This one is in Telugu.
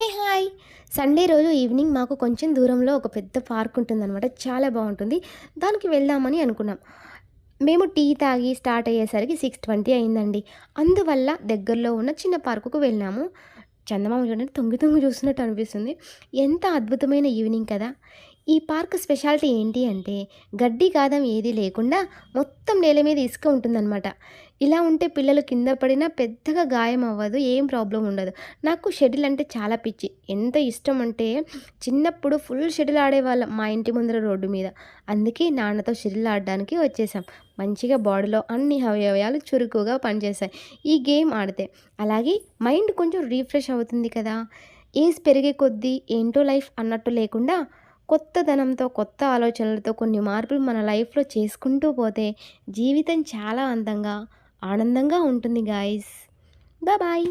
హాయ్! సండే రోజు ఈవినింగ్ మాకు కొంచెం దూరంలో ఒక పెద్ద పార్క్ ఉంటుందనమాట. చాలా బావుంటుంది. దానికి వెళ్దామని అనుకున్నాం. మేము టీ తాగి స్టార్ట్ అయ్యేసరికి 6:20 అయిందండి. అందువల్ల దగ్గరలో ఉన్న చిన్న పార్కుకు వెళ్ళాము. చందమామ చూడండి తొంగి తొంగి చూస్తున్నట్టు అనిపిస్తుంది. ఎంత అద్భుతమైన ఈవినింగ్ కదా! ఈ పార్క్ స్పెషాలిటీ ఏంటి అంటే గడ్డి గాదం ఏది లేకుండా మొత్తం నేల మీద ఇసుక ఉంటుందనమాట. ఇలా ఉంటే పిల్లలు కింద పడినా పెద్దగా గాయం అవ్వదు. ఏం ప్రాబ్లమ్ ఉండదు. నాకు షటిల్ అంటే చాలా పిచ్చి. ఎంత ఇష్టం అంటే చిన్నప్పుడు ఫుల్ షటిల్ ఆడేవాళ్ళం మా ఇంటి ముందర రోడ్డు మీద. అందుకే నాన్నతో షటిల్ ఆడడానికి వచ్చేసాం. మంచిగా బాడీలో అన్ని అవయవాలు చురుకుగా పనిచేశాయి ఈ గేమ్ ఆడితే. అలాగే మైండ్ కొంచెం రిఫ్రెష్ అవుతుంది కదా! ఏజ్ పెరిగే కొద్దీ ఏంటో లైఫ్ అన్నట్టు లేకుండా కొత్తదనంతో, కొత్త ఆలోచనలతో కొన్ని మార్పులు మన లైఫ్‌లో చేసుకుంటూ పోతే జీవితం చాలా అందంగా, ఆనందంగా ఉంటుంది గాయ్స్. బాయ్.